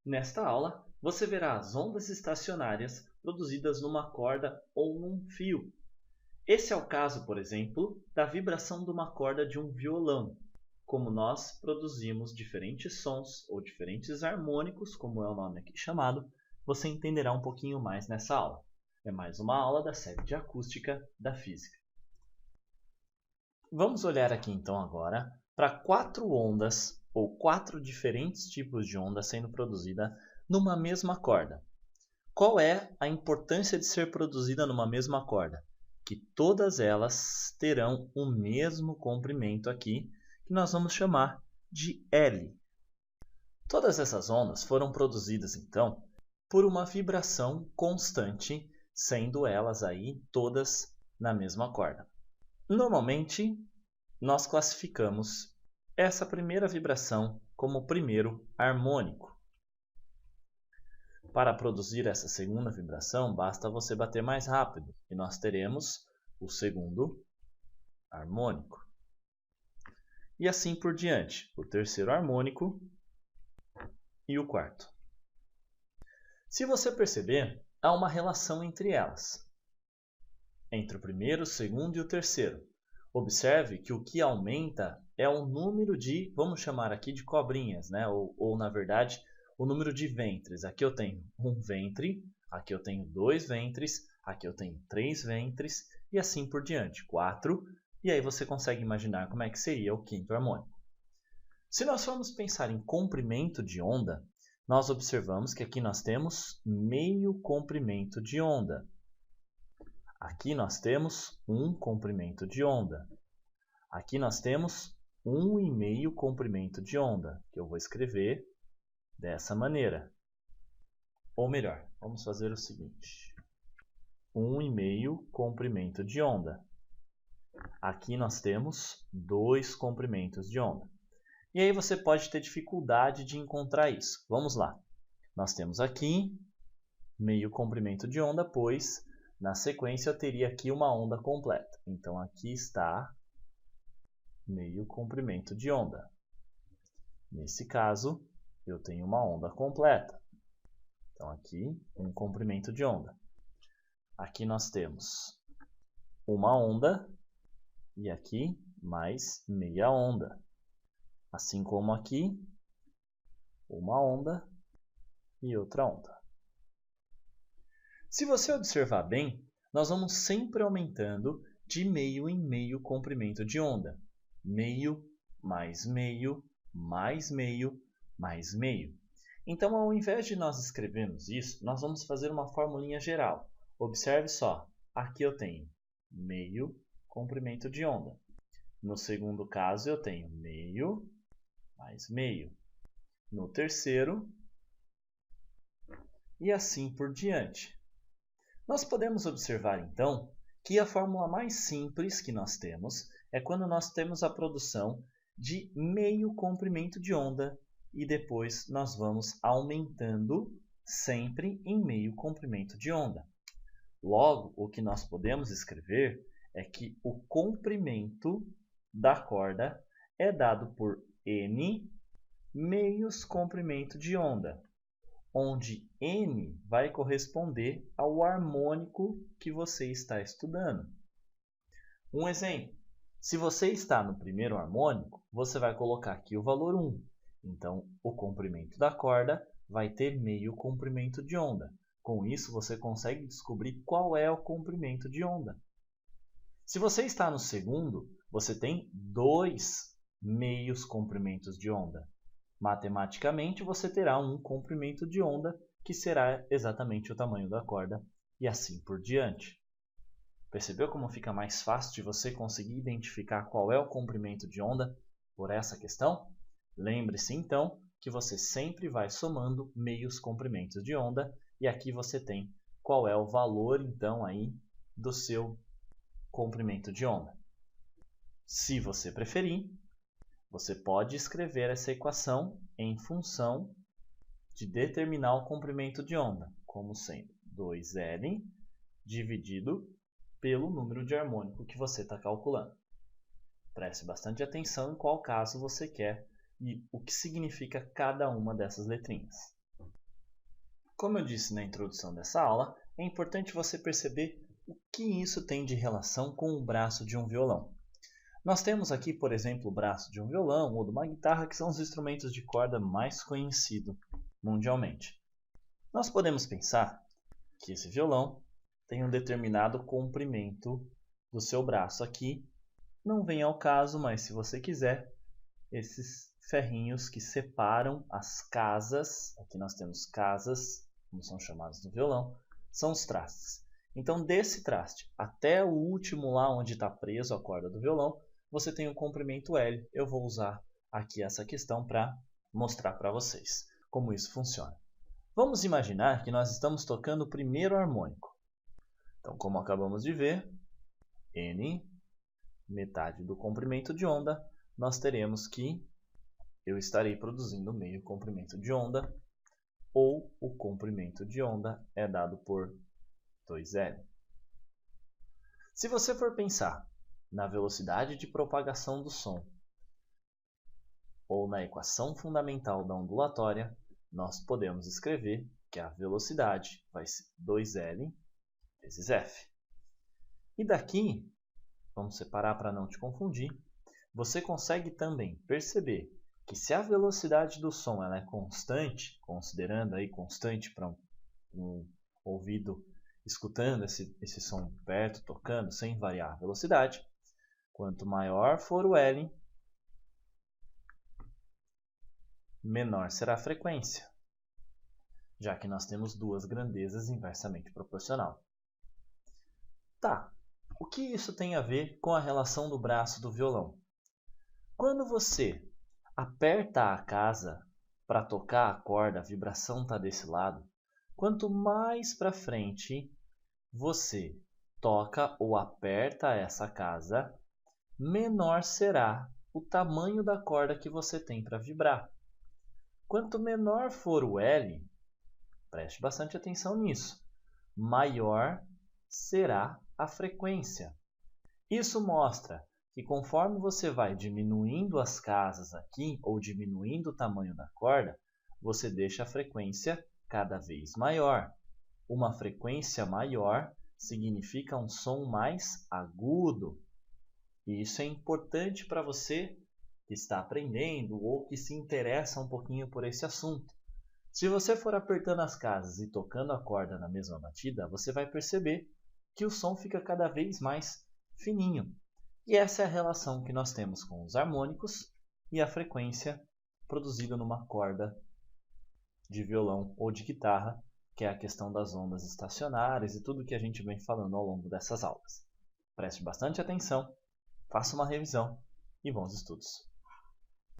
Nesta aula, você verá as ondas estacionárias produzidas numa corda ou num fio. Esse é o caso, por exemplo, da vibração de uma corda de um violão. Como nós produzimos diferentes sons ou diferentes harmônicos, como é o nome aqui chamado, você entenderá um pouquinho mais nessa aula. É mais uma aula da série de acústica da física. Vamos olhar aqui então agora para 4 ondas ou 4 diferentes tipos de onda sendo produzida numa mesma corda. Qual é a importância de ser produzida numa mesma corda? Que todas elas terão o mesmo comprimento aqui, que nós vamos chamar de L. Todas essas ondas foram produzidas então por uma vibração constante, sendo elas aí todas na mesma corda. Normalmente, nós classificamos essa primeira vibração como o primeiro harmônico. Para produzir essa segunda vibração, basta você bater mais rápido e nós teremos o segundo harmônico. E assim por diante, o terceiro harmônico e o quarto. Se você perceber, há uma relação entre elas, entre o primeiro, o segundo e o terceiro. Observe que o que aumenta é o número de, vamos chamar aqui de cobrinhas, né? ou na verdade, o número de ventres. Aqui eu tenho um ventre, aqui eu tenho 2 ventres, aqui eu tenho 3 ventres e assim por diante, 4. E aí você consegue imaginar como é que seria o quinto harmônico. Se nós formos pensar em comprimento de onda, nós observamos que aqui nós temos meio comprimento de onda. Aqui nós temos um comprimento de onda. Aqui nós temos 1,5 comprimento de onda, que eu vou escrever dessa maneira. Ou melhor, vamos fazer o seguinte. 1,5 comprimento de onda. Aqui nós temos 2 comprimentos de onda. E aí você pode ter dificuldade de encontrar isso. Vamos lá. Nós temos aqui meio comprimento de onda, pois na sequência eu teria aqui uma onda completa. Então aqui está meio comprimento de onda. Nesse caso, eu tenho uma onda completa. Então aqui, um comprimento de onda. Aqui nós temos uma onda e aqui mais meia onda. Assim como aqui, uma onda e outra onda. Se você observar bem, nós vamos sempre aumentando de meio em meio comprimento de onda. Meio, mais meio, mais meio, mais meio. Então, ao invés de nós escrevermos isso, nós vamos fazer uma formulinha geral. Observe só, aqui eu tenho meio comprimento de onda. No segundo caso, eu tenho meio mais meio. No terceiro, e assim por diante. Nós podemos observar, então, que a fórmula mais simples que nós temos é quando nós temos a produção de meio comprimento de onda e depois nós vamos aumentando sempre em meio comprimento de onda. Logo, o que nós podemos escrever é que o comprimento da corda é dado por N meios comprimento de onda, onde N vai corresponder ao harmônico que você está estudando. Um exemplo, se você está no primeiro harmônico, você vai colocar aqui o valor 1. Então, o comprimento da corda vai ter meio comprimento de onda. Com isso, você consegue descobrir qual é o comprimento de onda. Se você está no segundo, você tem 2 meios comprimentos de onda. Matematicamente, você terá um comprimento de onda que será exatamente o tamanho da corda e assim por diante. Percebeu como fica mais fácil de você conseguir identificar qual é o comprimento de onda por essa questão? Lembre-se então que você sempre vai somando meios comprimentos de onda e aqui você tem qual é o valor então aí do seu comprimento de onda. Se você preferir, você pode escrever essa equação em função de determinar o comprimento de onda, como sendo 2L dividido pelo número de harmônico que você está calculando. Preste bastante atenção em qual caso você quer e o que significa cada uma dessas letrinhas. Como eu disse na introdução dessa aula, é importante você perceber o que isso tem de relação com o braço de um violão. Nós temos aqui, por exemplo, o braço de um violão ou de uma guitarra, que são os instrumentos de corda mais conhecidos mundialmente. Nós podemos pensar que esse violão tem um determinado comprimento do seu braço aqui. Não vem ao caso, mas se você quiser, esses ferrinhos que separam as casas, aqui nós temos casas, como são chamados no violão, são os trastes. Então, desse traste até o último lá onde está preso a corda do violão, você tem o comprimento L. Eu vou usar aqui essa questão para mostrar para vocês como isso funciona. Vamos imaginar que nós estamos tocando o primeiro harmônico. Então, como acabamos de ver, N, metade do comprimento de onda, nós teremos que eu estarei produzindo meio comprimento de onda, ou o comprimento de onda é dado por 2L. Se você for pensar na velocidade de propagação do som, ou na equação fundamental da ondulatória, nós podemos escrever que a velocidade vai ser 2L vezes F. E daqui, vamos separar para não te confundir, você consegue também perceber que se a velocidade do som ela é constante, considerando aí constante para um ouvido escutando esse som perto, tocando, sem variar a velocidade, quanto maior for o L, menor será a frequência, já que nós temos duas grandezas inversamente proporcional. Tá, o que isso tem a ver com a relação do braço do violão? Quando você aperta a casa para tocar a corda, a vibração está desse lado, quanto mais para frente você toca ou aperta essa casa, menor será o tamanho da corda que você tem para vibrar. Quanto menor for o L, preste bastante atenção nisso, maior será a frequência. Isso mostra que conforme você vai diminuindo as casas aqui, ou diminuindo o tamanho da corda, você deixa a frequência cada vez maior. Uma frequência maior significa um som mais agudo. E isso é importante para você que está aprendendo ou que se interessa um pouquinho por esse assunto. Se você for apertando as casas e tocando a corda na mesma batida, você vai perceber que o som fica cada vez mais fininho. E essa é a relação que nós temos com os harmônicos e a frequência produzida numa corda de violão ou de guitarra, que é a questão das ondas estacionárias e tudo que a gente vem falando ao longo dessas aulas. Preste bastante atenção, faça uma revisão e bons estudos!